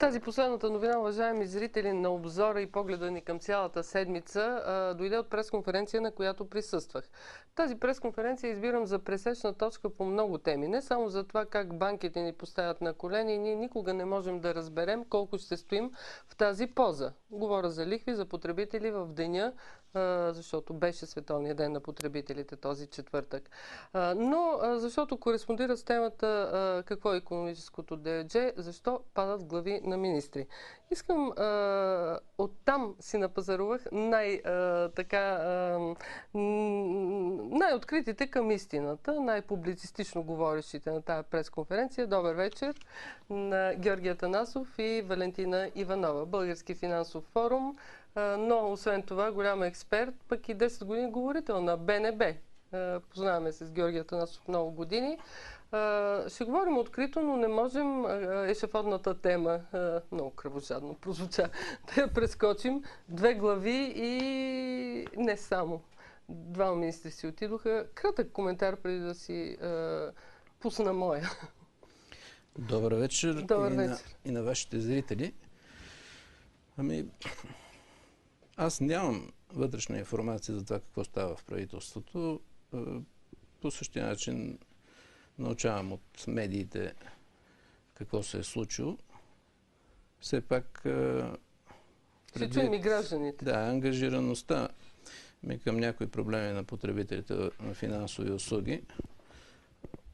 Тази последната новина, уважаеми зрители на обзора и погледа ни към цялата седмица, дойде от пресконференция, на която присъствах. Тази пресконференция избирам за пресечна точка по много теми. Не само за това как банките ни поставят на колени и ние никога не можем да разберем колко ще стоим в тази поза. Говоря за лихви, за потребители в деня, защото беше Световния ден на потребителите този четвъртък. Но защото кореспондира с темата какво е икономическото ДДЖ, защо падат глави на министри. Искам оттам си напазарувах най-откритите към истината, най-публицистично говорещите на тази пресконференция. Добър вечер на Георги Атанасов и Валентина Иванова. Български финансов форум, но освен това голям експерт, пък и 10 години говорител на БНБ. Познаваме се с Георги Атанасов много години. Ще говорим открито, но не можем ешафодната тема, много кръвожадно прозвуча, да я прескочим. Две глави и не само. Двама министри си отидоха. Кратък коментар преди да си пусна моя. Добър вечер. Добър вечер. И на вашите зрители. Аз нямам вътрешна информация за това какво става в правителството. По същия начин научавам от медиите какво се е случило. Все пак ще чуем и гражданите. Да, ангажираността ми към някои проблеми на потребителите на финансови услуги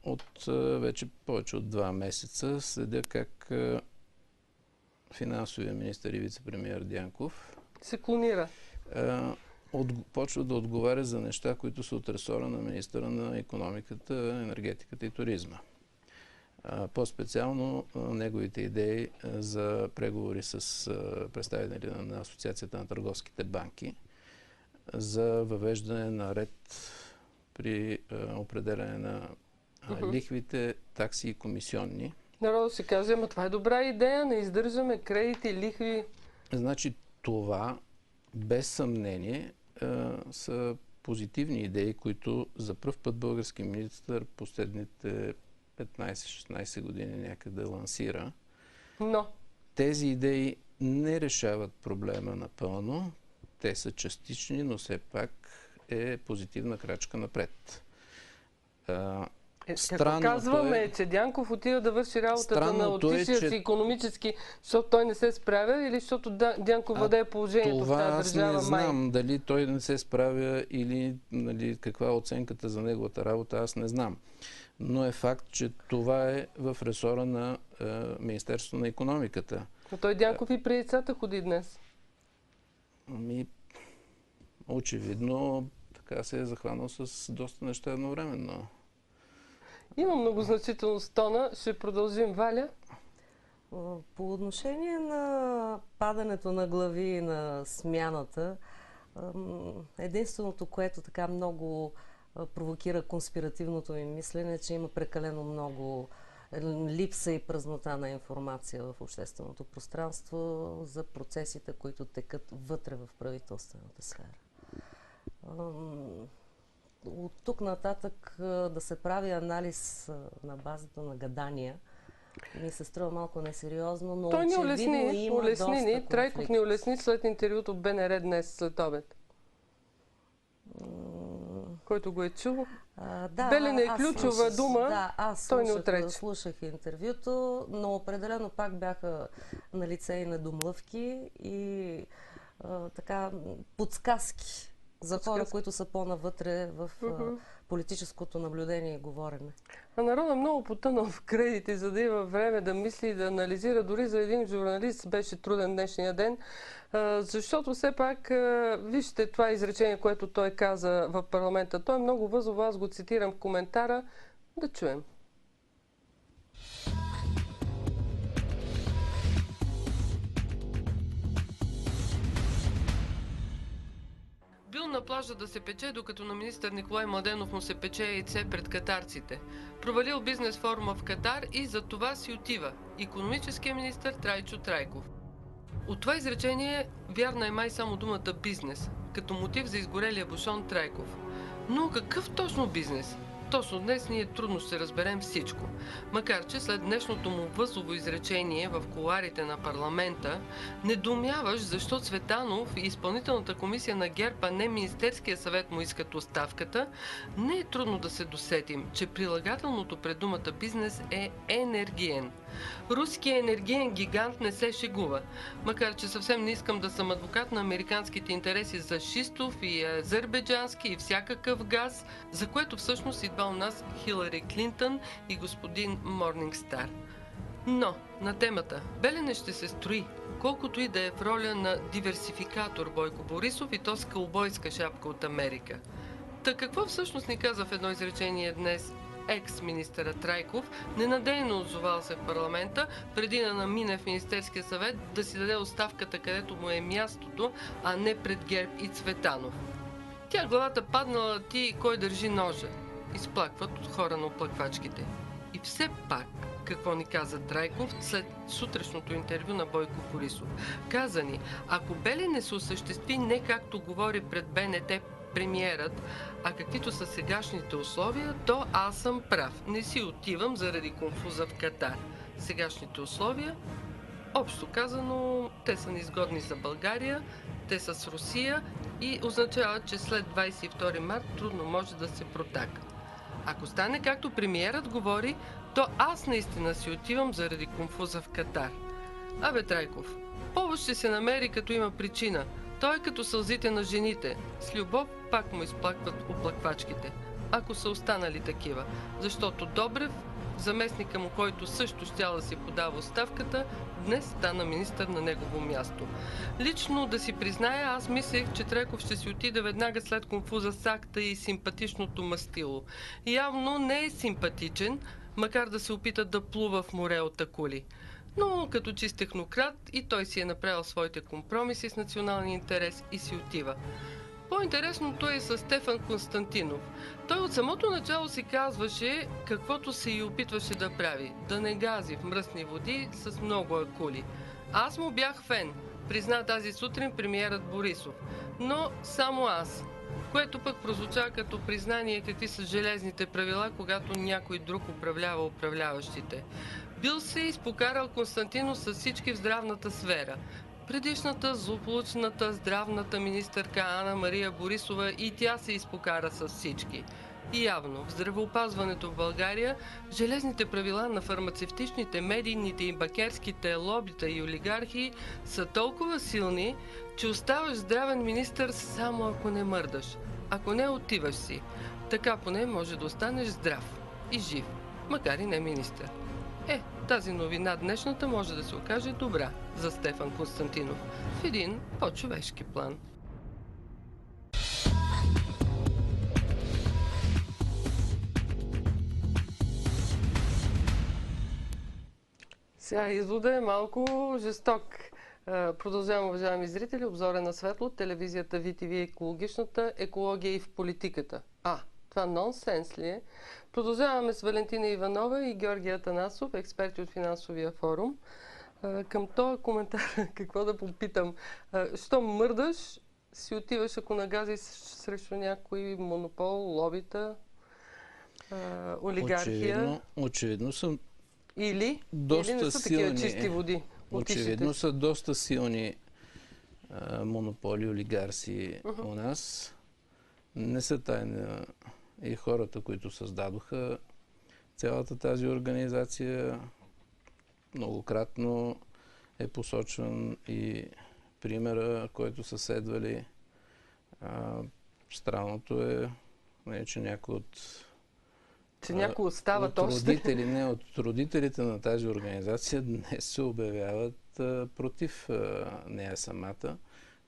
от вече повече от 2 месеца следя как финансовия министър и вице-премиер Дянков се клонира. Почва да отговаря за неща, които са от ресора на министъра на икономиката, енергетиката и туризма. По-специално неговите идеи за преговори с представители на Асоциацията на търговските банки за въвеждане на ред при определяне на лихвите, такси и комисионни. Народът си каже, ама това е добра идея, не издържаме кредити, лихви. Значи това без съмнение са позитивни идеи, които за пръв път български министър последните 15-16 години някъде лансира. Но тези идеи не решават проблема напълно. Те са частични, но все пак е позитивна крачка напред. Какво казваме, че Дянков отива да върши работата на отишия си икономически, защото той не се справя или защото Дянков владее положението в тази държава? Това аз не знам. Дали той не се справя или каква е оценката за неговата работа, аз не знам. Но е факт, че това е в ресора на Министерството на икономиката. Но той Дянков и при децата ходи днес. Очевидно така се е захванал с доста неща едновременно. Има многозначителност тона. Ще продължим, Валя. По отношение на падането на глави и на смяната, единственото, което така много провокира конспиративното ми мислене, е, че има прекалено много липса и празнота на информация в общественото пространство за процесите, които текат вътре в правителствената сфера. От тук нататък да се прави анализ на базата на гадания ми се струва малко несериозно, но той ни улесни ни. Трайков Трайков ни улесни след интервюто в БНР днес след обед. Който го е чул. Белене е ключова дума, той не отрече. Слушах интервюто, но определено пак бяха на лице и недомлъвки и подсказки за хора, които са по-навътре в политическото наблюдение и говорене. А народът много потънал в кредити, за да има време да мисли и да анализира. Дори за един журналист беше труден днешния ден, защото все пак, вижте това изречение, което той каза в парламента. Той е много възлово, аз го цитирам в коментара. Да чуем. Бил на плажа да се пече, докато на министър Николай Младенов му се пече яйце пред катарците. Провалил бизнес форума в Катар и за това си отива икономическия министър Трайчо Трайков. От това изречение вярна е май само думата бизнес, като мотив за изгорелия бушон Трайков. Но какъв точно бизнес? Точно днес ние трудно ще разберем всичко. Макар че след днешното му възлово изречение в кулоарите на парламента, недоумяваш защо Цветанов и изпълнителната комисия на ГЕРБ, а не Министерския съвет му искат оставката, не е трудно да се досетим, че прилагателното пред думата бизнес е енергиен. Руският енергиен гигант не се шегува, макар че съвсем не искам да съм адвокат на американските интереси за шистов и азербайджански и всякакъв газ, за което всъщност идва у нас Хилари Клинтън и господин Морнингстар. Но на темата Белене ще се строи, колкото и да е в роля на диверсификатор Бойко Борисов и то с кълбойска шапка от Америка. Та какво всъщност ни каза в едно изречение днес екс-министъра Трайков, ненадейно озовал се в парламента, преди да намине в Министерския съвет да си даде оставката, където му е мястото, а не пред ГЕРБ и Цветанов. Тя главата паднала, ти и кой държи ножа. Изплакват от хора на оплаквачките. И все пак, какво ни каза Трайков след сутрешното интервю на Бойко Борисов? Каза ни, ако Белене се осъществи не както говори пред БНТ премиерът, а каквито са сегашните условия, то аз съм прав. Не си отивам заради конфуза в Катар. Сегашните условия, общо казано, те са неизгодни за България, те са с Русия и означават, че след 22 март трудно може да се протака. Ако стане както премиерът говори, то аз наистина си отивам заради конфуза в Катар. Абе, Трайков, повод ще се намери, като има причина. Той е като сълзите на жените. С любов пак му изплакват оплаквачките, ако са останали такива. Защото Добрев, заместника му, който също щял да си подава оставката, днес стана министър на негово място. Лично да си призная, аз мислех, че Трайков ще си отиде веднага след конфуза с акта и симпатичното мастило. Явно не е симпатичен, макар да се опита да плува в море от акули. Но като чист технократ и той си е направил своите компромиси с националния интерес и си отива. По-интересното е с Стефан Константинов. Той от самото начало си казваше каквото се и опитваше да прави. Да не гази в мръсни води с много акули. Аз му бях фен, призна тази сутрин премиерът Борисов. Но само аз. Което пък прозвуча като признание какви са железните правила, когато някой друг управлява управляващите. Бил се изпокарал Константинов с всички в здравната сфера. Предишната злополучната здравната министърка Ана Мария Борисова и тя се изпокара с всички. И явно в здравеопазването в България железните правила на фармацевтичните, медийните и бакерските лобита и олигархии са толкова силни, че оставаш здравен министър само ако не мърдаш. Ако не, отиваш си. Така поне може да останеш здрав и жив, макар и не министър. Тази новина днешната може да се окаже добра за Стефан Константинов в един по-човешки план. Сега извода е малко жесток. Продължавам, уважаеми зрители, обзора на Светло, телевизията VTV, екологичната екология и в политиката. Това нонсенс ли е? Продължаваме с Валентина Иванова и Георги Атанасов, експерти от Финансовия форум. Към този коментар, какво да попитам? Що мърдаш, си отиваш, ако нагазиш срещу някой монопол, лобита, олигархия? Очевидно са или не са силни, такива чисти води? Очевидно са доста силни монополи, олигарси у нас. Не са тайна и хората, които създадоха цялата тази организация. Многократно е посочван и примера, който са следвали. Странното е, че някой от някой остава от родителите на тази организация днес се обявяват против нея самата.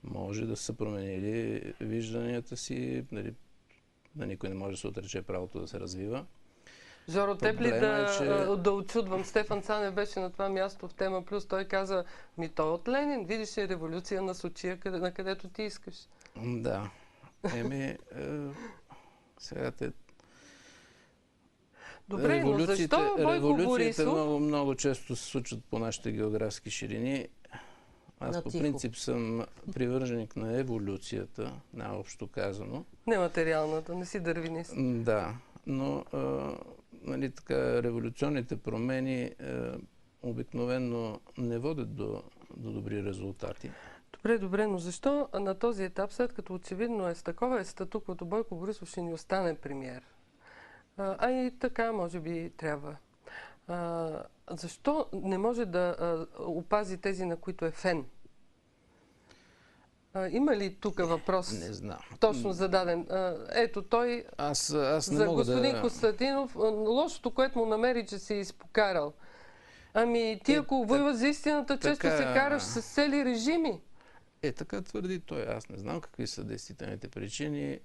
Може да са променили вижданията си, да никой не може да се отрече правото да се развива. Жоро, теб ли да очудвам? Стефан Цанев беше на това място в Тема Плюс. Той каза, той от Ленин, видиш ли революция на Сочия, на където ти искаш. Да. Сега те... Добре, но защо Бойко Борисов... много често се случват по нашите географски ширини. Аз по принцип съм привърженик на еволюцията, най-общо казано. Нематериалната, не си дървинист. Да, но нали, така, революционните промени обикновено не водят до добри резултати. Добре, но защо на този етап, след като очевидно е с такова статуквото, Бойко Борисов ще ни остане премиер? А и така, може би, трябва. Защо не може да опази тези, на които е фен? Има ли тук въпрос? Не знам. Точно зададен. Ето, той Аз не за мога господин Константинов, лошото, което му намери, че се е изпокарал. Ами ти, ако воюваш за истината, често се караш с цели режими. Така твърди той. Аз не знам какви са действителните причини.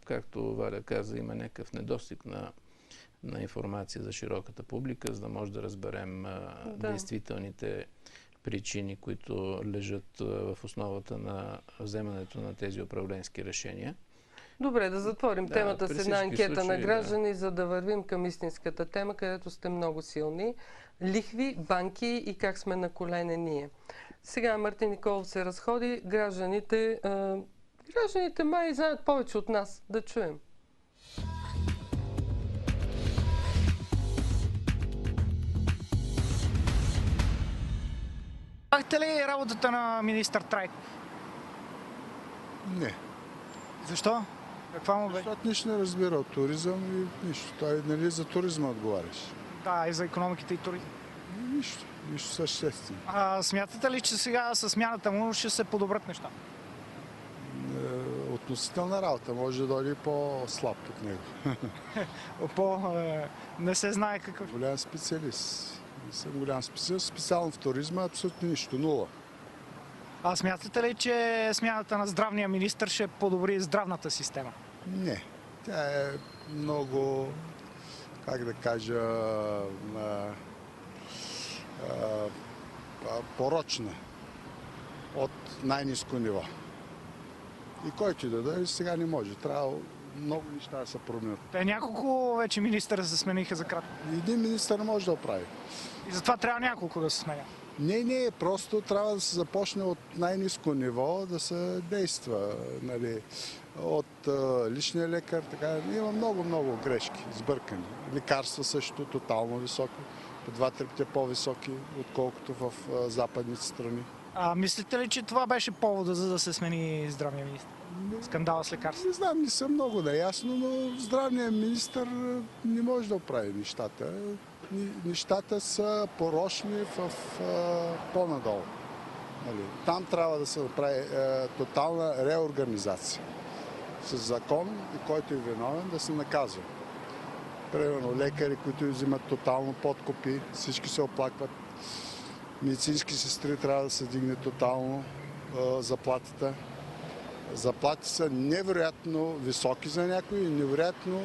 Както Валя каза, има някакъв недостиг на информация за широката публика, за да може да разберем действителните причини, които лежат в основата на вземането на тези управленски решения. Добре, да затворим темата с една анкета случаи, на граждани, за да вървим към истинската тема, където сте много силни. Лихви, банки и как сме на колене ние. Сега Мартин Николов се разходи. Гражданите май знаят повече от нас. Да чуем. Бахте ли работата на министър Трайков? Не. Защо? Каква му бе? Защото нищо не разбира от туризъм и нищо. Той нали за туризма отговаряш. Да, и за икономиката и туризма. Нищо съществено. Смятате ли, че сега със смяната му ще се подобрят неща? Относителна работа. Може да дойде по-слаб от него. Не се знае какъв. Голям специалист. Не съм голям специалист. Специално в туризма абсолютно нищо. Нула. Смятате ли, че смяната на здравния министър ще подобри здравната система? Не. Тя е много, как да кажа, порочна от най-ниско ниво. И който да дойде, сега не може. Трябва много неща да се променят. Няколко вече министъра се смениха за кратко. Един министър не може да оправи. И затова трябва няколко да се сменят. Не, просто трябва да се започне от най-ниско ниво, да се действа. Нали, от личния лекар, така. Има много грешки, сбъркани. Лекарства също тотално високи, по 2-3 пъти по-високи, отколкото в западните страни. Мислите ли, че това беше повода, за да се смени здравния министър? Скандала с лекарства? Не знам, не съм много наясно, но здравният министър не може да оправи нещата. Нещата са порочни в по-надолу. Нали, там трябва да се направи тотална реорганизация. С закон и който е виновен да се наказва. Примерно лекари, които взимат тотално подкупи, всички се оплакват. Медицински сестри трябва да се дигне тотално заплатата. Заплати са невероятно високи за някои и невероятно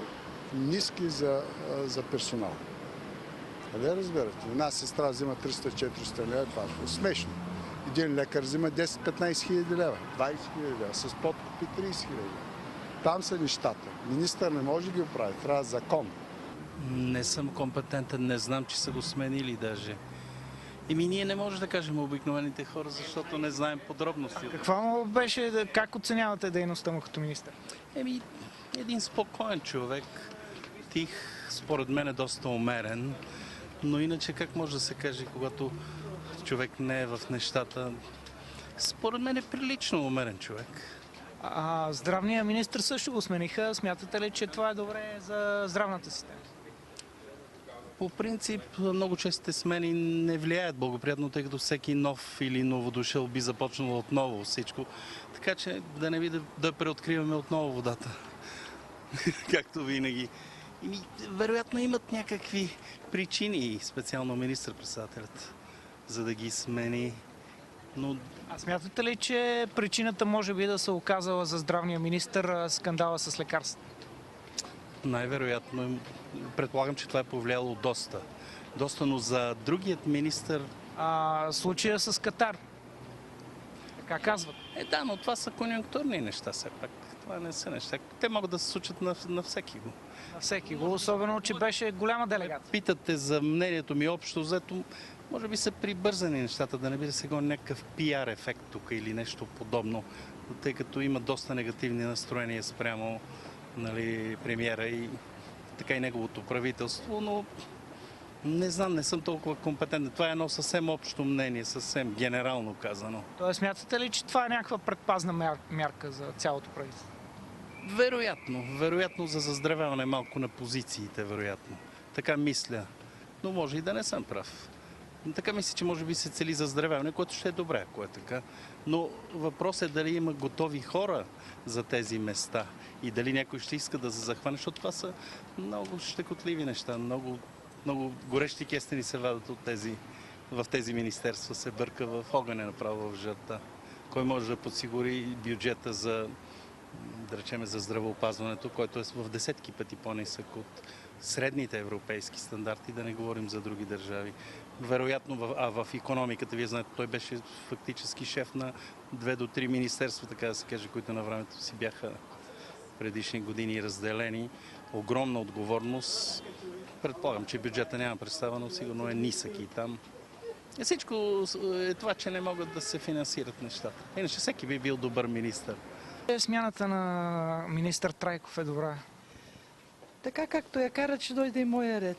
ниски за персонал. Къде разбирате? Една сестра взима 300-400 лева, това е смешно. Един лекар взима 10-15 хиляди лева, 20 хиляди лева, с подкупи 30 хиляди. Там са нещата. Министър не може да ги оправи, трябва закон. Не съм компетентен, не знам, че са го сменили даже. Ние не можем да кажем обикновените хора, защото не знаем подробности. Каква му беше, как оценявате дейността му като министър? Един спокоен човек, тих, според мен е доста умерен, но иначе как може да се каже, когато човек не е в нещата? Според мен е прилично умерен човек. Здравния министър също го смениха. Смятате ли, че това е добре за здравната система? По принцип, много честите смени не влияят благоприятно, тъй като всеки нов или новодушъл би започнал отново всичко. Така че да не би да преоткриваме отново водата. Както винаги. Вероятно имат някакви причини, специално министър-председателят, за да ги смени. Но... Смятате ли, че причината може би да се оказала за здравния министър скандала с лекарствата? Най-вероятно. Предполагам, че това е повлияло доста. Но за другият министър... Случая с Катар. Така казват. Да, но това са конюнктурни неща все пак. Това не са неща. Те могат да се случат на всеки го. На всеки го, особено, че беше голяма делегация. Питате за мнението ми общо взето. Може би са прибързани нещата, да не би да се гони някакъв пиар ефект тук или нещо подобно, тъй като има доста негативни настроения спрямо премиера и така и неговото правителство, но не знам, не съм толкова компетентен. Това е едно съвсем общо мнение, съвсем генерално казано. Тоест, смятате ли, че това е някаква предпазна мярка за цялото правителство? Вероятно за заздравяване малко на позициите, вероятно. Така мисля, но може и да не съм прав. Така мисля, че може би се цели заздравяване, което ще е добре, ако е така. Но въпросът е дали има готови хора за тези места и дали някой ще иска да се захване, защото това са много щекотливи неща, много горещи кестени се вадат в тези министерства, се бърка в огъня направо в жърта. Кой може да подсигури бюджета за, да речем, за здравеопазването, който е в десетки пъти по-нисък от средните европейски стандарти, да не говорим за други държави. Вероятно, в икономиката, вие знаете, той беше фактически шеф на 2 до 3 министерства, така да се каже, които на времето си бяха предишни години разделени. Огромна отговорност. Предполагам, че бюджета няма представа, но сигурно е нисък и там. Всичко е това, че не могат да се финансират нещата. Иначе всеки би бил добър министър. Смяната на министър Трайков е добра. Така както я кара, че дойде и моя ред.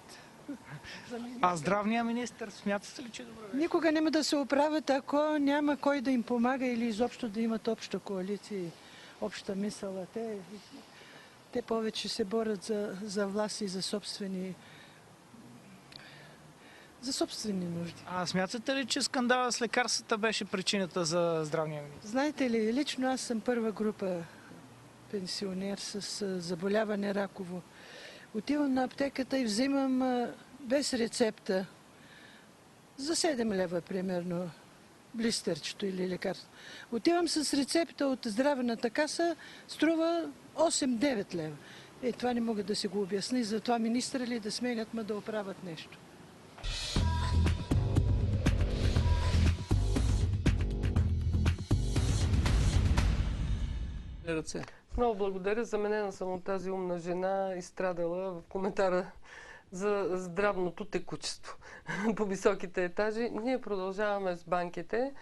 А здравния министър, смятате ли, че е добре? Никога няма да се оправят, ако няма кой да им помага или изобщо да имат обща коалиция и обща мисъл. Те повече се борят за власт и за собствени нужди. А смятате ли, че скандала с лекарствата беше причината за здравния министър? Знаете ли, лично аз съм първа група пенсионер с заболяване раково. Отивам на аптеката и взимам без рецепта за 7 лева примерно блистерчето или лекарство. Отивам с рецепта от здравната каса, струва 8-9 лева. Това не мога да си го обясня, затова министър ли да сменят, ма да оправят нещо. Ръце. Много благодаря. Заменена съм от тази умна жена, изстрадала в коментара за здравното текучество по високите етажи. Ние продължаваме с банките.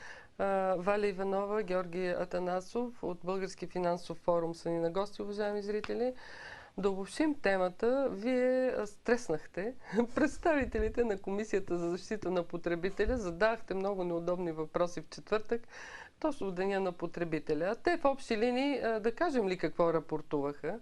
Валя Иванова, Георги Атанасов от Български финансов форум са ни на гости, уважаеми зрители. Да обобщим темата, вие стреснахте представителите на Комисията за защита на потребителя, задахте много неудобни въпроси в четвъртък, точно в деня на потребителя. Те в общи линии, да кажем ли какво рапортуваха?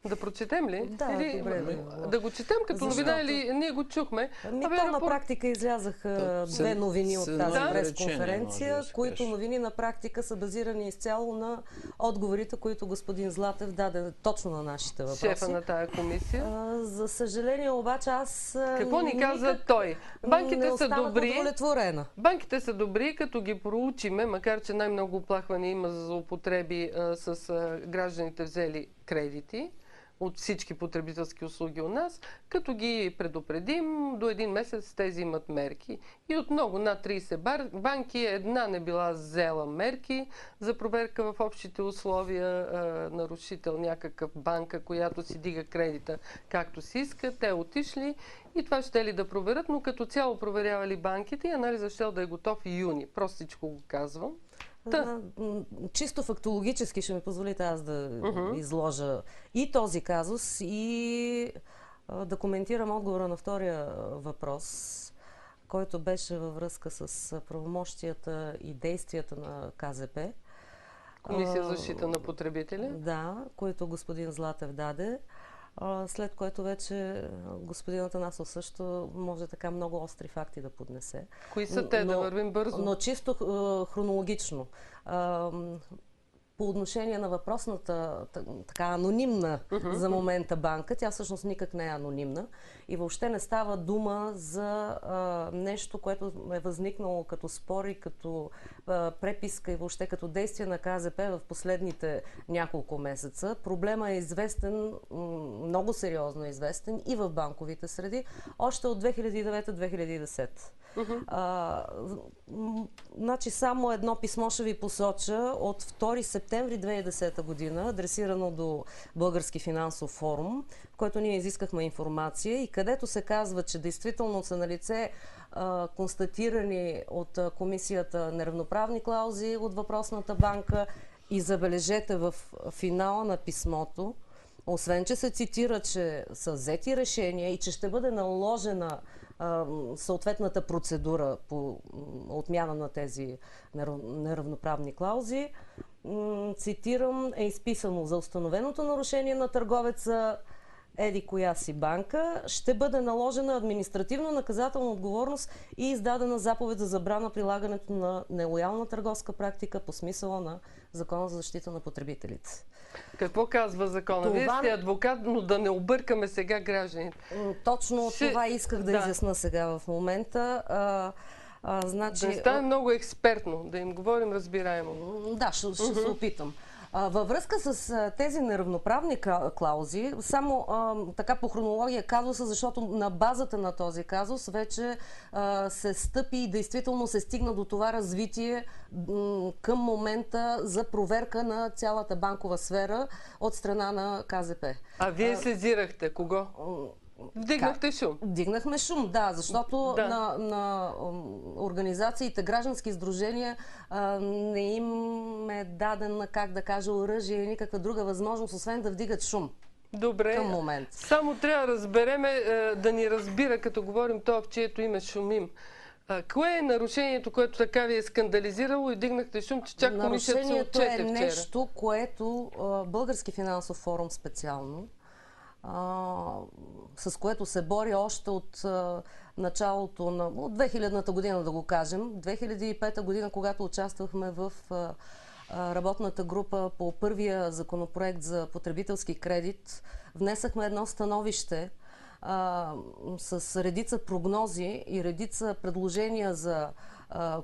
Да прочетем ли? Да, или, добре. Да го четем като новина или ние го чухме? На практика излязаха две новини от тази пресконференция, които новини на практика са базирани изцяло на отговорите, които господин Златев даде точно на нашите въпроси. Шефа на тая комисия. За съжаление обаче аз какво ни каза той? Банките са добри. Удовлетворена. Банките са добри, като ги проучиме, макар че най-много оплахване има за злоупотреби с гражданите взели кредити от всички потребителски услуги у нас, като ги предупредим, до един месец тези имат мерки. И от много, над 30 банки, една не била взела мерки за проверка в общите условия, нарушител някакъв банка, която си дига кредита както си иска. Те отишли и това ще ли да проверят, но като цяло проверявали банките и анализът ще да е готов и юни. Простичко го казвам. Чисто фактологически ще ми позволите аз да изложа и този казус и да коментирам отговора на втория въпрос, който беше във връзка с правомощията и действията на КЗП. Комисия за защита на потребителя? Да, които господин Златев даде. След което вече господин Атанасов също може така много остри факти да поднесе. Кои са те, да вървим бързо? Но чисто хронологично. По отношение на въпросната така анонимна за момента банка, тя всъщност никак не е анонимна и въобще не става дума за нещо, което е възникнало като спор и като преписка и въобще като действие на КЗП в последните няколко месеца. Проблема е известен, много сериозно известен и в банковите среди, още от 2009-2010. Значи само едно писмо ще ви посоча от 2 септември 2010 година, адресирано до Български финансов форум, в който ние изискахме информация и където се казва, че действително са налице констатирани от комисията неравноправни клаузи от въпросната банка и забележете в финала на писмото освен че се цитира, че са взети решения и че ще бъде наложена съответната процедура по отмяна на тези неравноправни клаузи, цитирам, е изписано: за установеното нарушение на търговеца еди коя си банка ще бъде наложена административно-наказателна отговорност и издадена заповед за забрана прилагането на нелоялна търговска практика по смисъла на Закона за защита на потребителите. Какво казва закона? Вие сте адвокат, но да не объркаме сега гражданите. Точно това исках да изясна сега в момента. Значи, да не стане много експертно, да им говорим разбираемо. Да, ще се опитам. Във връзка с тези неравноправни клаузи, само така по хронология казуса, защото на базата на този казус вече се стъпи и действително се стигна до това развитие към момента за проверка на цялата банкова сфера от страна на КЗП. А вие сезирахте кого? Вдигнахте шум. Вдигнахме шум, да, защото на организациите, граждански сдружения не им е дадена, как да кажа, оръжие и никаква друга възможност, освен да вдигат шум. Добре, към момент. Само трябва да разбереме, да ни разбира, като говорим това, в чието име шумим. Кое е нарушението, което така ви е скандализирало и дигнахте шум, че чак комисията се отчете вчера? Нарушението е нещо, което Български финансов форум специално, с което се бори още от началото от 2000-та година, да го кажем. 2005 година, когато участвахме в работната група по първия законопроект за потребителски кредит, внесахме едно становище с редица прогнози и редица предложения за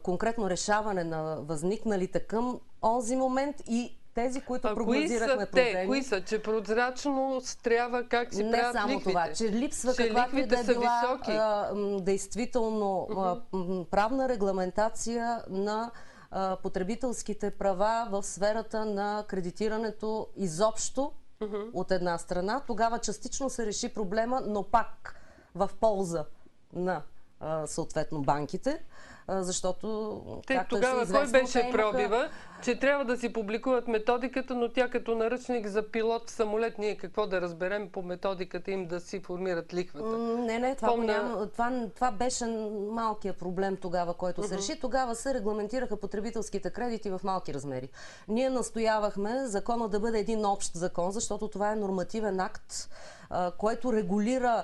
конкретно решаване на възникналите към онзи момент и тези, които прогнозирахме проблеми. Кои са? Че прозрачно трябва как се правят лихвите? Не само това, че липсва каквато и да е била действително правна регламентация на потребителските права в сферата на кредитирането изобщо от една страна. Тогава частично се реши проблема, но пак в полза на съответно банките. Защото тогава кой беше пробива, че трябва да си публикуват методиката, но тя като наръчник за пилот в самолет, ние какво да разберем по методиката им да си формират лихвата? Не, това беше малкият проблем тогава, който се реши. Тогава се регламентираха потребителските кредити в малки размери. Ние настоявахме закона да бъде един общ закон, защото това е нормативен акт, който регулира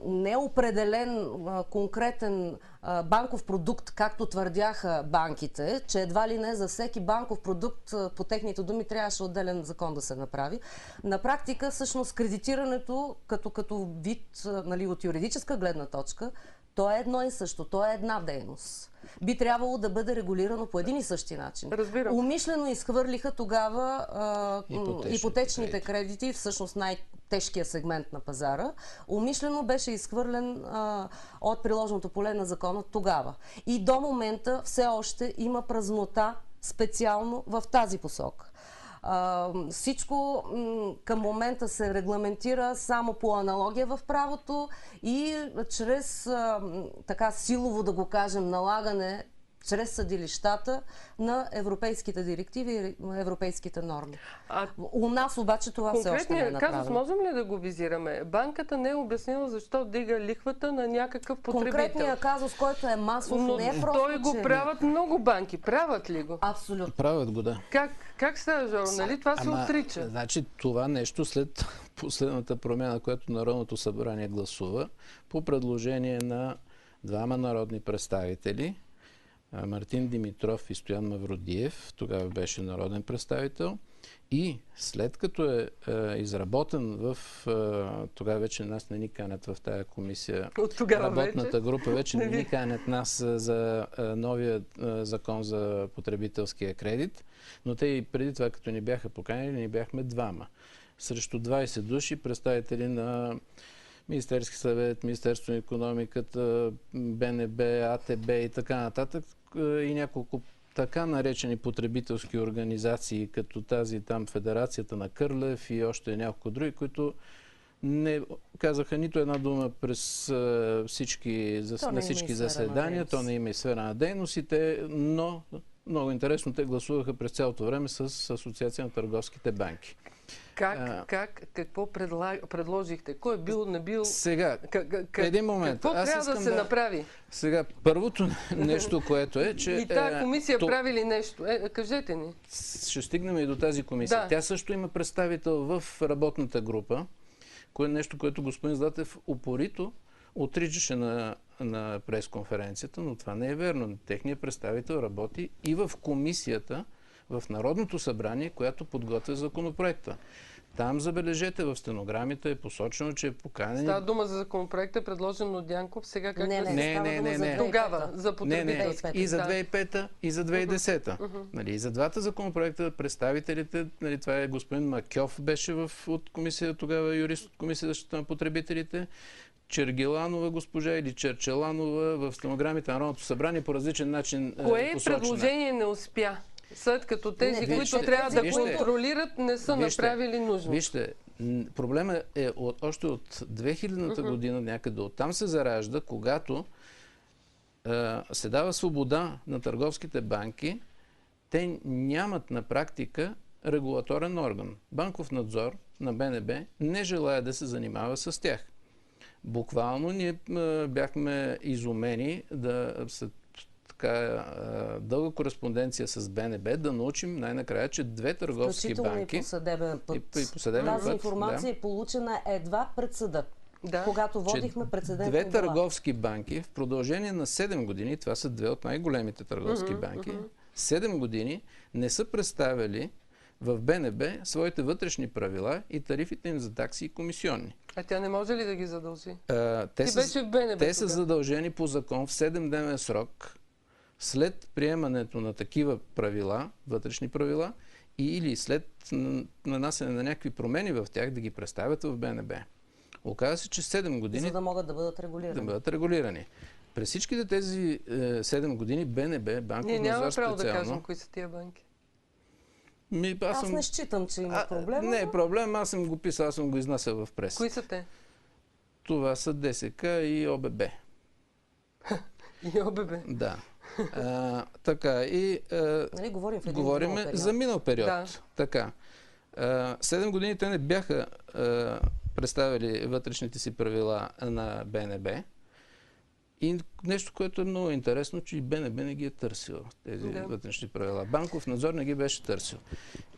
неопределен конкретен банков продукт, както твърдяха банките, че едва ли не за всеки банков продукт по техните думи трябваше отделен закон да се направи. На практика, всъщност, кредитирането като вид, нали, от юридическа гледна точка, то е едно и също, то е една дейност. Би трябвало да бъде регулирано по един и същи начин. Разбирам. Умишлено изхвърлиха тогава ипотечните кредити, всъщност най-тежкия сегмент на пазара. Умишлено беше изхвърлен от приложното поле на закона тогава. И до момента все още има празнота специално в тази посока. Всичко към момента се регламентира само по аналогия в правото и чрез така силово, да го кажем, налагане чрез съдилищата на европейските директиви и европейските норми. У нас обаче това все още не е направено. Казус можем ли да го визираме? Банката не е обяснила защо дига лихвата на някакъв потребител. Конкретният казус, който е масов, не е просто, той го правят много банки. Правят ли го? Абсолютно. Правят го, да. Как става, Жоро? Нали това се отрича? Значи това нещо след последната промяна, която Народното събрание гласува, по предложение на двама народни представители, Мартин Димитров и Стоян Мавродиев, тогава беше народен представител, и след като е изработен в... тогава вече нас не ни канят в тая комисия. Работната група вече не ни канят нас за новия закон за потребителския кредит, но те и преди това, като ни бяха поканили, ни бяхме двама. Срещу 20 души, представители на Министерски съвет, Министерство на икономиката, БНБ, АТБ и така нататък, и няколко така наречени потребителски организации, като тази там Федерацията на Кърлев и още няколко други, които не казаха нито една дума през на всички заседания. То не има и сфера на дейностите, но много интересно, те гласуваха през цялото време с Асоциация на търговските банки. Какво предложихте? Кой е бил, не бил? Сега, един момент. Какво трябва да се направи? Сега, първото нещо, което е, че... И тази комисия прави ли нещо? Кажете ни. Ще стигнем и до тази комисия. Да. Тя също има представител в работната група, нещо, което господин Златев упорито отричаше на пресконференцията, но това не е верно. Техният представител работи и в комисията, в Народното събрание, която подготвя законопроекта. Там, забележете, в стенограмите е посочено, че е поканен... Става дума за законопроекта, предложен от Дянков. Сега как Не. Тогава, за потребителски. И за 2005-та, и за 2010-та. И за двата законопроекта представителите, това е господин Макьов, беше от комисия, тогава юрист от комисията на потребителите, Чергеланова госпожа или Черчеланова в стенограмите на Народното събрание по различен начин Кое посочена. предложение не успя? След като тези, които трябва да контролират, не са направили нужно. Вижте, проблема е още от 2000-та година някъде. Оттам се заражда, когато се дава свобода на търговските банки, те нямат на практика регулаторен орган. Банков надзор на БНБ не желая да се занимава с тях. Буквално ние бяхме изумени дълга кореспонденция с БНБ, да научим най-накрая, че две търговски банки... И по съдебен път. Тази информация е получена едва пред съда. Когато водихме прецедентно две търговски банки в продължение на 7 години, това са две от най-големите търговски банки, 7 години не са представили в БНБ своите вътрешни правила и тарифите им за такси и комисионни. А тя не може ли да ги задължи? Те са задължени по закон в 7-дневен срок след приемането на такива правила, вътрешни правила, или след нанасене на някакви промени в тях да ги представят в БНБ. Оказва се, че 7 години... За да могат да бъдат регулирани. Да бъдат регулирани. През всичките тези 7 години БНБ, банков Ние надзор няма право специално... да кажем кои са тия банки. Аз не считам, че има проблем. Не е проблем, аз съм го писал, аз съм го изнасял в прес. Кои са те? Това са ДСК и ОББ. И ОББ? Да. Така, и говорим за минал период. Да. Така. 7 години те не бяха представили вътрешните си правила на БНБ. И нещо, което е много интересно, че и БНБ не ги е търсил, тези вътрешни правила. Банков надзор не ги беше търсил.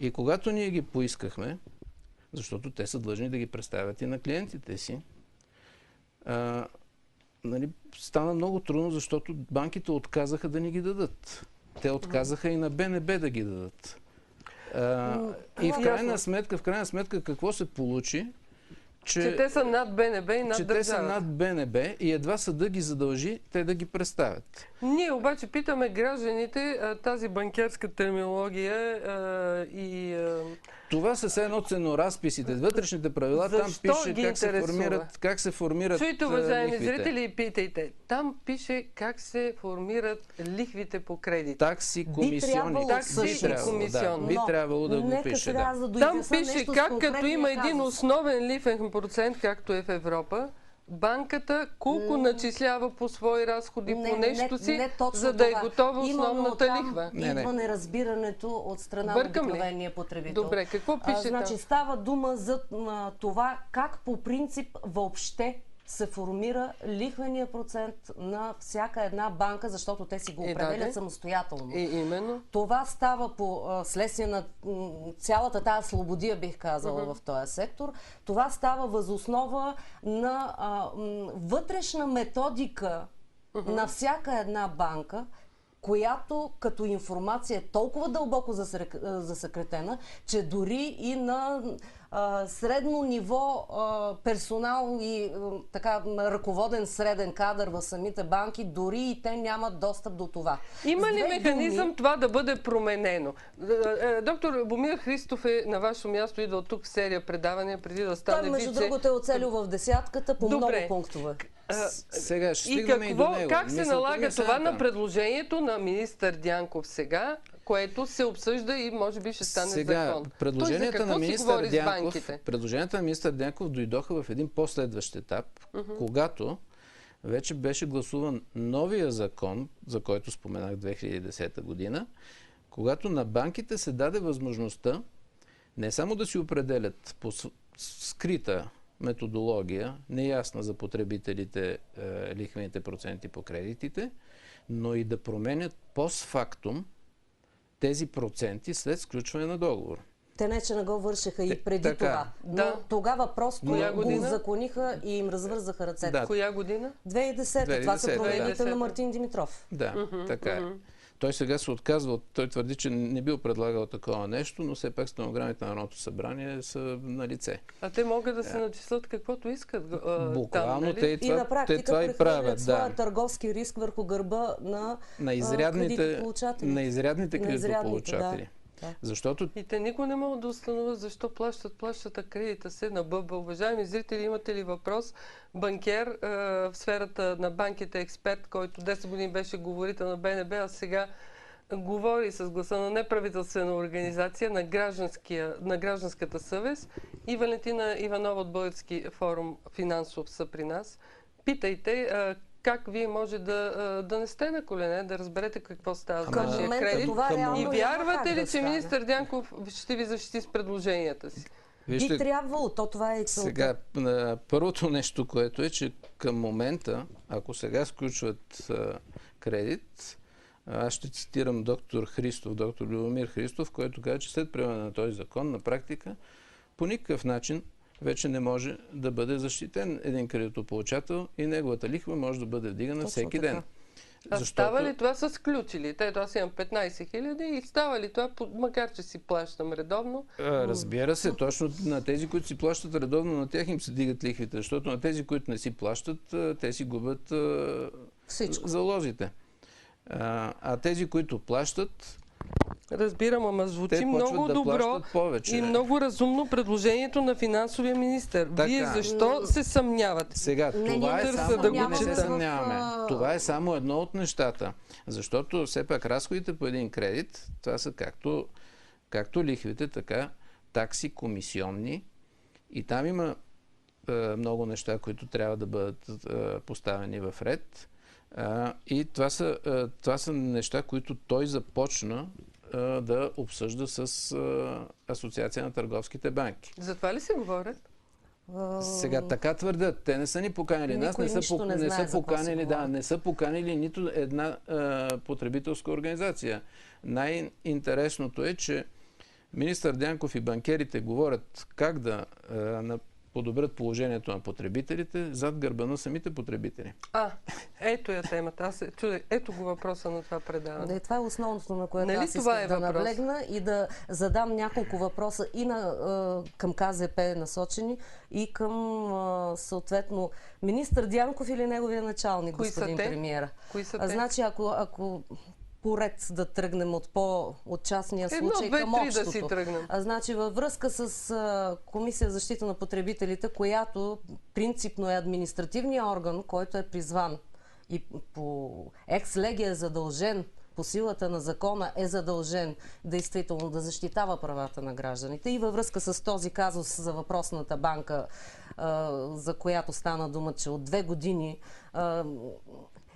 И когато ние ги поискахме, защото те са длъжни да ги представят и на клиентите си, стана много трудно, защото банките отказаха да ни ги дадат. Те отказаха и на БНБ да ги дадат. И в крайна сметка какво се получи? Че те са над БНБ и над държавата. Те са над БНБ и едва съда ги задължи те да ги представят. Ние обаче питаме гражданите тази банкерска терминология и... Това са все едно ценоразписите. Вътрешните правила, там пише как се формират Чуйте, уважаеми лихвите. зрители, и питайте. Там пише как се формират лихвите по кредит. Такси, комисионни. Би трябвало да го пише. Там пише как като има един основен лихвен процент, както е в Европа, банката колко начислява по свои разходи по нещо си, за да е готова основната лихва. Идва неразбирането от страна на обикновения потребител. Добре, какво пише там? Значи става дума за това как по принцип въобще се формира лихвения процент на всяка една банка, защото те си го определят самостоятелно. Именно. Това става по следствие на цялата тази слободия, бих казала, в този сектор. Това става въз основа на вътрешна методика на всяка една банка, която като информация е толкова дълбоко засекретена, че дори и на средно ниво персонал и така ръководен среден кадър в самите банки, дори и те нямат достъп до това. Има ли механизъм това да бъде променено? Доктор Бомир Христов е на ваше място, идва тук в серия предавания преди да стане вице. Той между другото е оцелил в десятката по много пунктове. Сега ще стигнем и до него. Как се налага това на предложението на министър Дянков сега, което се обсъжда и може би ще стане закон? Предложенията на министър Дянков дойдоха в един последващ етап, когато вече беше гласуван новия закон, за който споменах 2010 година, когато на банките се даде възможността не само да си определят по скрита методология, неясна за потребителите лихвените проценти по кредитите, но и да променят постфактум тези проценти след сключване на договор. Те не, че не го вършиха и преди така. това. Но тогава просто го закониха и им развързаха ръцете. Да. Коя година? 2010. Това са промените на Мартин Димитров. Да, така е. Той сега се отказва, той твърди, че не бил предлагал такова нещо, но все пак стенограмите на Народното събрание са на лице. А те могат да се начислят каквото искат. Буквално там, нали? те И на практика това и правят. своя търговски риск върху гърба на изрядните кредитополучатели. Да. Защото И те никога не могат да установят защо плащат, а кредита се на ББ. Уважаеми зрители, имате ли въпрос? Банкер в сферата на банките, експерт, който 10 години беше говорител на БНБ, а сега говори с гласа на неправителствена организация, на гражданската съвест, и Валентина Иванова от Български форум финансов са при нас. Питайте как вие може да не сте на колене, да разберете какво става с вашия кредит. И вярвате ли, че министър Дянков ще ви защити с предложенията си? Би трябвало, това е целта. Сега, първото нещо, което е, че към момента, ако сега сключват кредит, аз ще цитирам доктор Любомир Христов, който каза, че след приемане на този закон, на практика, по никакъв начин вече не може да бъде защитен един кредитополучател и неговата лихва може да бъде вдигана всеки ден. А става ли това с ключили? Ето аз имам 15 000 и става ли това, макар че си плащам редовно? Разбира се, точно на тези, които си плащат редовно, на тях им се дигат лихвите, защото на тези, които не си плащат, те си губят залозите. А тези, които плащат, разбирам, ама звучи много добро и много разумно предложението на финансовия министър. Вие защо се съмнявате? Сега, това е само едно от нещата. Защото все пак разходите по един кредит, това са както лихвите, така такси, комисионни. И там има много неща, които трябва да бъдат поставени в ред. И това са неща, които той започна да обсъжда с Асоциация на търговските банки. За това ли се говорят? Сега така твърдят. Те не са ни поканили. Нас не са поканили нито една потребителска организация. Най-интересното е, че министър Дянков и банкерите говорят как да подобрят положението на потребителите зад гърба на самите потребители. Ето я темата. Аз чудех. Ето го въпроса на това предаване. Това е основното, на което аз искам да наблегна и да задам няколко въпроса и към КЗП насочени, и към съответно министър Дянков или неговия началник, господин премиера. Кои са те? Значи, ако поред да тръгнем от частния случай към общото. Да си тръгнем. Значи във връзка с Комисия за защита на потребителите, която принципно е административният орган, който е призван и по екс-леге е задължен, по силата на закона е задължен действително да защитава правата на гражданите, и във връзка с този казус за въпросната банка, за която стана дума, че от 2 години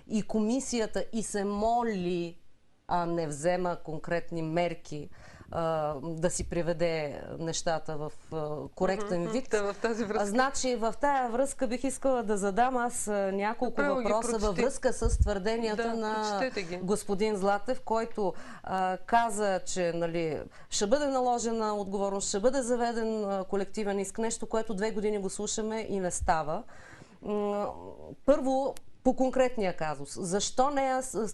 и комисията и се моли, а не взема конкретни мерки да си приведе нещата в коректен вид. В тази връзка. Значи в тая връзка бих искала да задам аз няколко въпроса във връзка с твърденията на господин Златев, който каза, че ще бъде наложена отговорност, ще бъде заведен колективен иск, нещо, което 2 години го слушаме и не става. Първо, по конкретния казус. Защо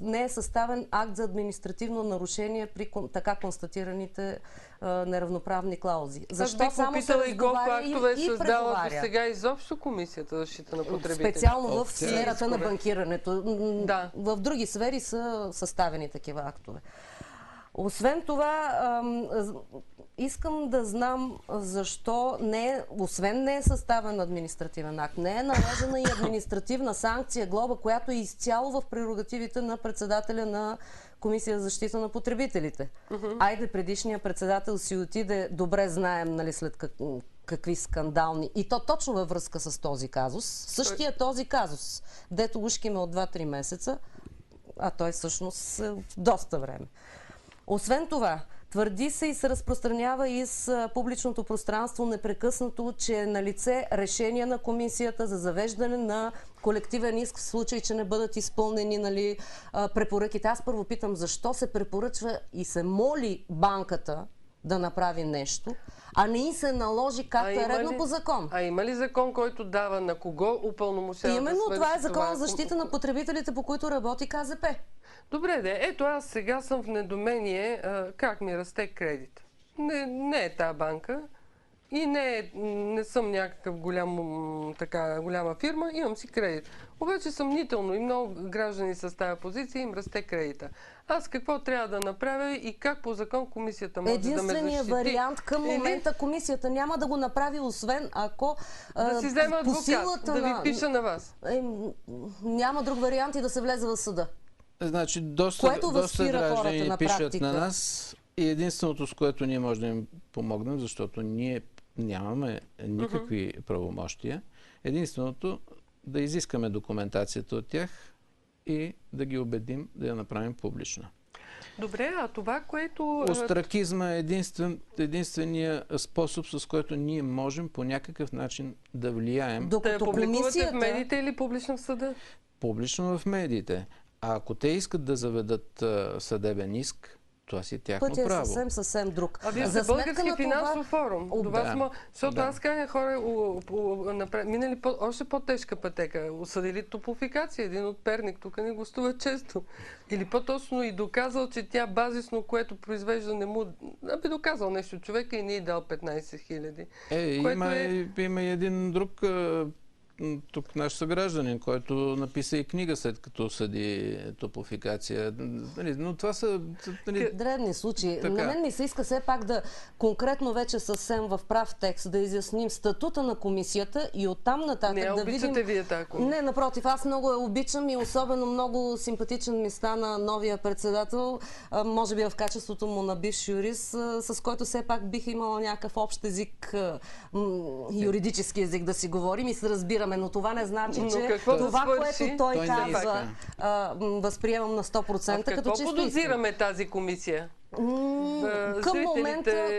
не е съставен акт за административно нарушение при така констатираните неравноправни клаузи? Защо само се разговаря и преговаря? Създала до сега изобщо Комисията за защита на потребителите? Специално в сферата на банкирането. Да. В други сфери са съставени такива актове. Освен това, искам да знам защо освен не е съставен административен акт, не е наложена и административна санкция, глоба, която е изцяло в прерогативите на председателя на Комисия за защита на потребителите. Айде, предишният председател си отиде, добре знаем, след какви скандални. И то точно във връзка с този казус. Същия този казус, дето ушкиме от 2-3 месеца, а той всъщност е доста време. Освен това, Твърди се и се разпространява из публичното пространство непрекъснато, че е налице решение на комисията за завеждане на колективен иск в случай, че не бъдат изпълнени препоръките. Аз първо питам защо се препоръчва и се моли банката да направи нещо, а не и се наложи както е редно по закон. А има ли закон, който дава на кого упълномощава? Именно това е закон за защита на потребителите, по който работи КЗП. Добре, ето аз сега съм в недомение как ми расте кредит. Не е тая банка и не съм някакъв голяма фирма, имам си кредит. Обаче съмнително и много граждани с тази позиция им расте кредита. Аз какво трябва да направя и как по закон комисията може да ме защити? Единственият вариант към момента комисията няма да го направи, освен ако да си взема по адвокат, силата да ви пиша на вас. Няма друг вариант и да се влезе в съда. Значи доста граждани пишат на нас и единственото, с което ние можем да им помогнем, защото ние нямаме никакви правомощия, единственото да изискаме документацията от тях и да ги убедим да я направим публична. Добре, а това, което... Остракизма е единствения способ, с който ние можем по някакъв начин да влияем. Да я публикувате в медиите или публично в съда? Публично в медиите. А ако те искат да заведат съдебен иск, това си е тяхно право. Пътят е съвсем друг. А вие сте Български финансов форум. Защото аз каня хора, минали още по-тежка пътека. Осъдили Топлофикация. Един от Перник тук не гостува често. Или по-точно и доказал, че тя базисно, което произвежда, не му... би доказал нещо човека и не е дал 15 000. Има и един друг тук наш съгражданин, който написа и книга след като съди Топлофикация. Но това са... дребни случаи. Така. На мен ми се иска все пак да конкретно вече съвсем в прав текст да изясним статута на комисията и оттам нататък да видим... вие тази комисия? Не, напротив, аз много я обичам и особено много симпатичен ми стана новия председател, може би в качеството му на бивш юрист, с който все пак бих имала някакъв общ език, юридически език да си говорим и се разбираме, но това не значи, че това, което той казва, възприемам на 100%. Какво подозираме тази комисия?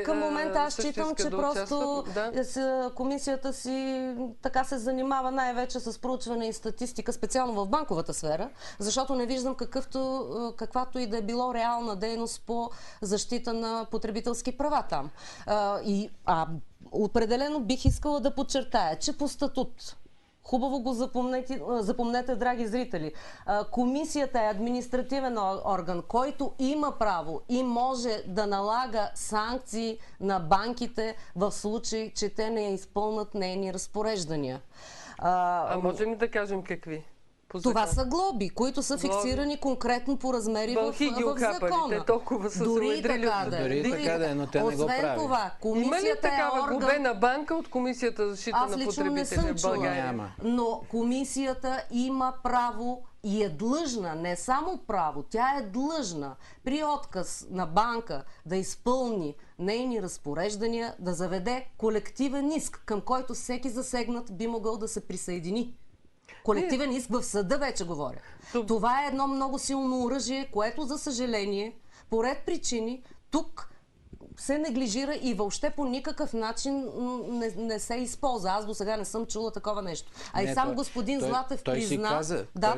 Към момента аз считам, че просто комисията си така се занимава най-вече с проучване и статистика, специално в банковата сфера, защото не виждам каквато и да е било реална дейност по защита на потребителски права там. Определено бих искала да подчертая, че по статут, хубаво го запомнете, драги зрители. Комисията е административен орган, който има право и може да налага санкции на банките в случай, че те не изпълнат нейни разпореждания. Можем ли да кажем какви? Това са глоби, които са фиксирани конкретно по размери в закона. Те толкова са дори така да е, но те не го правят. Освен това, комисията има ли такава орган... глобена банка от Комисията за защита на потребителите в България? Но комисията има право и е длъжна, не само право, тя е длъжна при отказ на банка да изпълни нейни разпореждания, да заведе колективен иск, към който всеки засегнат би могъл да се присъедини. Колективен иск в съда вече говоря. Това е едно много силно оръжие, което, за съжаление, по ред причини, тук се неглижира и въобще по никакъв начин не се използва. Аз до сега не съм чула такова нещо. И сам господин Златев призна,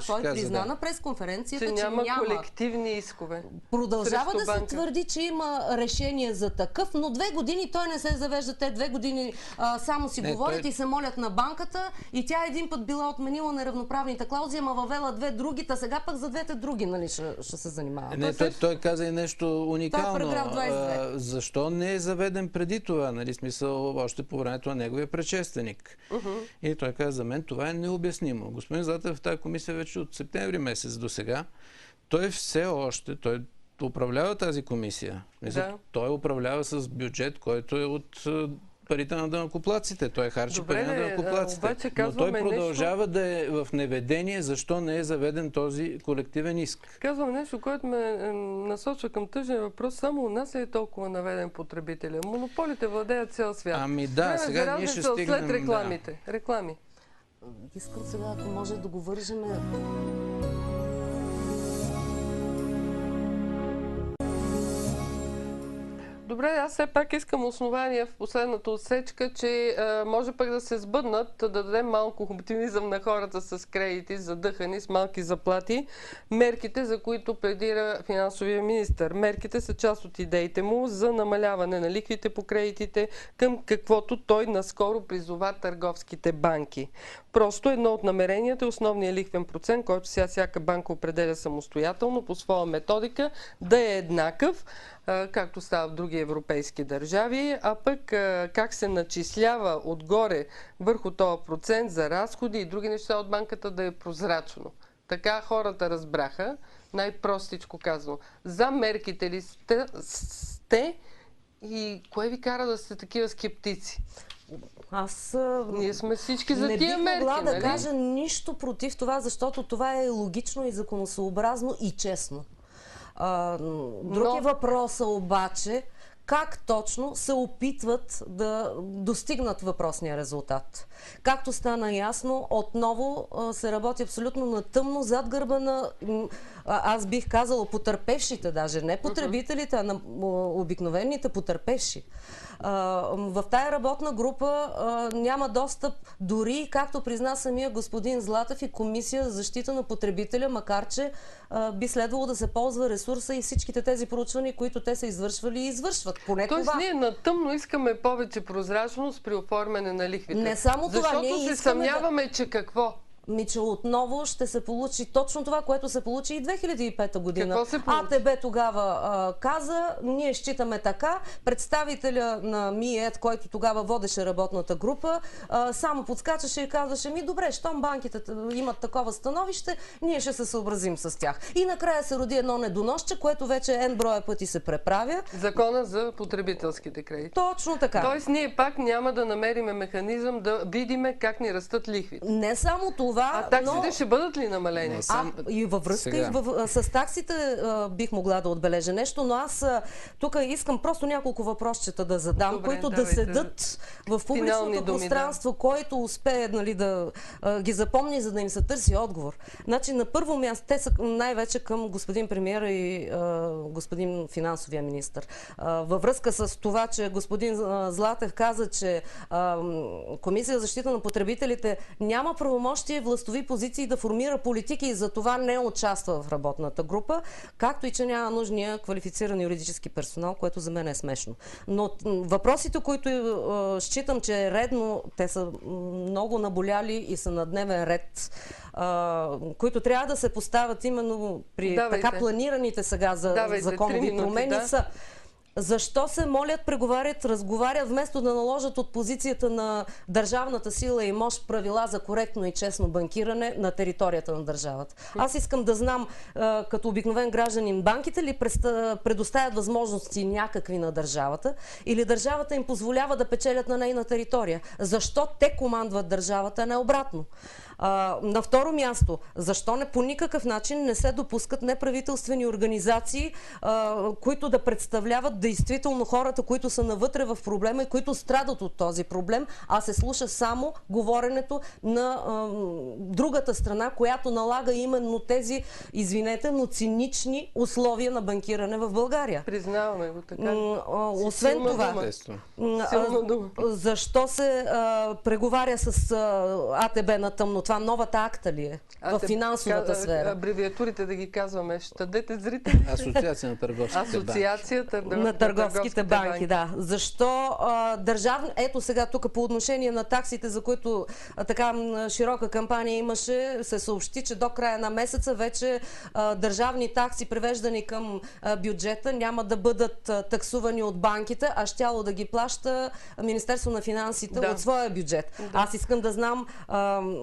той призна на пресконференцията, че няма колективни искове. Продължава да се твърди, че има решение за такъв, но 2 години той не се завежда. Те 2 години само си говорят и се молят на банката и тя един път била отменила неравноправните клаузи, ама въвела 2 други, а сега пък за 2 други, нали, ще се занимава. Той каза и нещо уникално. Това е параграф 22. Защо не е заведен преди това, нали, смисъл, още по времето на неговия предшественик. И той каза, за мен това е необяснимо. Господин Златев в тази комисия вече от септември месец до сега, той все още, той управлява тази комисия. Той управлява с бюджет, който е от парите на данъкоплатците. Той харчи пари на данъкоплатците. Но той продължава да е в неведение, защо не е заведен този колективен иск. Казвам нещо, което ме насочва към тъжен въпрос. Само у нас е толкова наведен потребителя. Монополите владеят цял свят. Сега ние ще стигнем... След рекламите. Реклами. Искам сега, ако може да го вържем... Добре, аз все пак искам основания в последната отсечка, че може пък да се сбъднат, да дадем малко оптимизъм на хората с кредити, задъхани, с малки заплати. Мерките, за които пледира финансовия министър. Мерките са част от идеите му за намаляване на лихвите по кредитите, към каквото той наскоро призова търговските банки. Просто едно от намеренията е основния лихвен процент, който сега всяка банка определя самостоятелно по своя методика, да е еднакъв, както става в други европейски държави, а пък как се начислява отгоре върху този процент за разходи и други неща от банката да е прозрачно. Така хората разбраха, най-простичко казано. За мерките ли сте и кое ви кара да сте такива скептици? Ние сме всички за тия мерки, не бих могла да нали? кажа нищо против това, защото това е логично и законосъобразно и честно. Друг е въпросът обаче, как точно се опитват да достигнат въпросния резултат. Както стана ясно, отново се работи абсолютно на тъмно зад гърба на, аз бих казала, потърпевшите даже, не потребителите, а на обикновените потърпевши. В тая работна група няма достъп дори, както призна самия господин Златев, и Комисия за защита на потребителя, макар че би следвало да се ползва ресурса и всичките тези проучвания, които те са извършвали и извършват. Поне Тоест това. ние на тъмно искаме повече прозрачност при оформяне на лихвите. Не само това, защото ние се съмняваме, че какво? Че отново ще се получи точно това, което се получи и 2005 година. Какво се получи? АТБ тогава каза, ние считаме така, представителя на МИЕТ, който тогава водеше работната група, само подскачаше и казваше, добре, щом банките имат такова становище, ние ще се съобразим с тях. И накрая се роди едно недоносче, което вече N броя пъти се преправя. Закона за потребителските кредити. Точно така. Тоест ние пак няма да намериме механизъм да видиме как ни растат лихвите. Не само това, а таксите ще бъдат ли намалени? И във връзка с таксите бих могла да отбележа нещо, но аз тук искам просто няколко въпросчета да задам, които да седат в публичното пространство, който успее да ги запомни, за да им се търси отговор. Значи, на първо място, те са най-вече към господин премиер и господин финансовия министър. Във връзка с това, че господин Златев каза, че Комисия за защита на потребителите няма правомощие властови позиции да формира политики и за това не участва в работната група, както и че няма нужния квалифициран юридически персонал, което за мен е смешно. Но въпросите, които считам, че е редно, те са много наболяли и са на дневен ред, които трябва да се поставят именно при така планираните сега за законови промени, са: защо се молят, преговарят, разговарят, вместо да наложат от позицията на държавната сила и мощ правила за коректно и честно банкиране на територията на държавата? Аз искам да знам, като обикновен гражданин, банките ли предоставят възможности някакви на държавата, или държавата им позволява да печелят на нейна територия? Защо те командват държавата, а не обратно? На второ място, защо по никакъв начин не се допускат неправителствени организации, които да представляват действително хората, които са навътре в проблема и които страдат от този проблем, а се слуша само говоренето на другата страна, която налага именно тези, извинете, но цинични условия на банкиране в България. Признаваме го така. Освен това, защо се преговаря с АТБ на тъмно? Това новата акта ли е? В финансовата сфера. Абревиатурите да ги казваме. Ще дадете зрители. Асоциация на търговските банки. На търговските банки, да. Защо ето сега тук по отношение на таксите, за които така широка кампания имаше, се съобщи, че до края на месеца вече държавни такси, превеждани към бюджета, няма да бъдат таксувани от банките, а щяло да ги плаща Министерство на финансите от своя бюджет. Аз искам да знам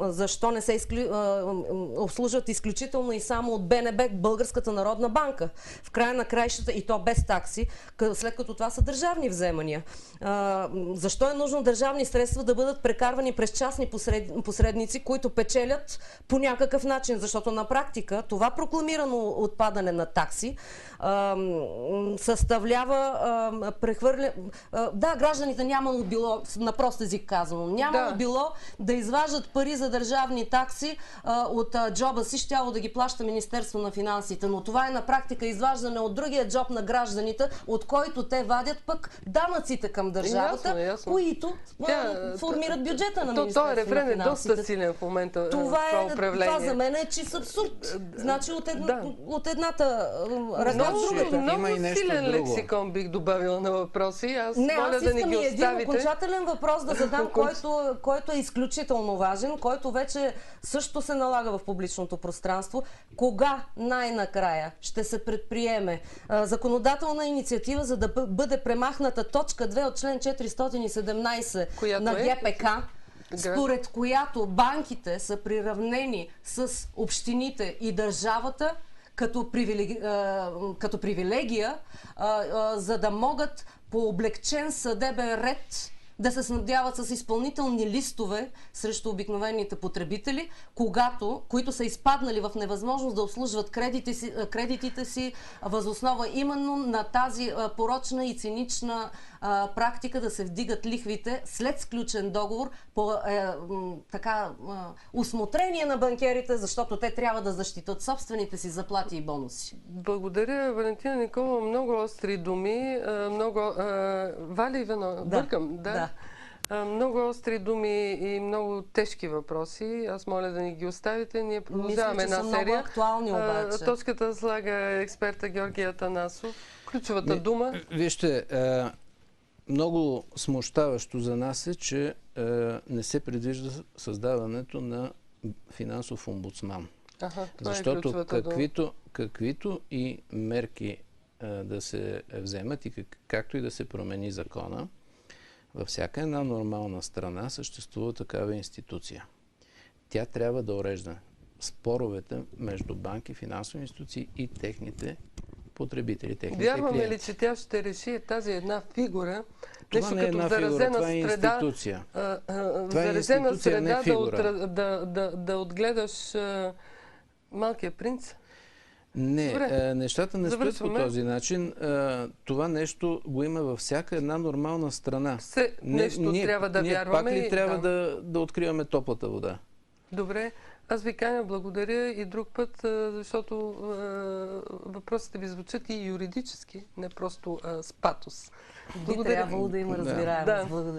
защо не се обслужват изключително и само от БНБ, Българската народна банка. В края на краищата, и то без такси, след като това са държавни вземания. Защо е нужно държавни средства да бъдат прекарвани през частни посредници, които печелят по някакъв начин? Защото на практика това прокламирано отпадане на такси съставлява гражданите нямало било, на прост език казано, нямало било да изваждат пари за държавни държавни такси от джоба си, щяло да ги плаща Министерство на финансите. Но това е на практика изваждане от другия джоб на гражданите, от който те вадят пък данъците към държавата, които формират бюджета на Министерство на финансите. Този рефрен е доста силен в момента. Това това за мен е чист абсурд. Значи от едната ръка в другата. Много силен лексикон бих добавила на въпроси. Аз моля да ни ги оставите. Един окончателен въпрос да задам, който е изключително важен, който вече също се налага в публичното пространство. Кога най-накрая ще се предприеме законодателна инициатива, за да бъде премахната точка 2 от член 417 на ГПК, според която банките са приравнени с общините и държавата като привилегия, за да могат по облекчен съдебен ред да се снабдяват с изпълнителни листове срещу обикновените потребители, които са изпаднали в невъзможност да обслужват кредитите си въз основа именно на тази порочна и цинична практика да се вдигат лихвите след сключен договор по усмотрение на банкерите, защото те трябва да защитат собствените си заплати и бонуси. Благодаря, Валентина Николова. Много остри думи. Валя Иванова. Бъркам. Да. Много остри думи и много тежки въпроси. Аз моля да ни ги оставите. Ние продължаваме една серия. Много актуални обаче. Точката слага експерта Георги Атанасов. Ключовата дума. Вижте, много смущаващо за нас е, че не се предвижда създаването на финансов омбудсман. Защото каквито и мерки да се вземат и както и да се промени закона, във всяка една нормална страна съществува такава институция. Тя трябва да урежда споровете между банки, финансови институции и техните потребители, техните клиенти. Вярваме ли, че тя ще реши тази една фигура? Това не е една фигура, това е институция. Заразена среда да отгледаш Малкия принц? Не, нещата не стоят по този начин. Това нещо го има във всяка една нормална страна. Трябва да вярваме. Пак ли трябва да откриваме топлата вода? Добре. Аз ви каня, благодаря и друг път, защото въпросите ви звучат и юридически, не просто с патос. Би трябвало да има разбираемост. Благодаря.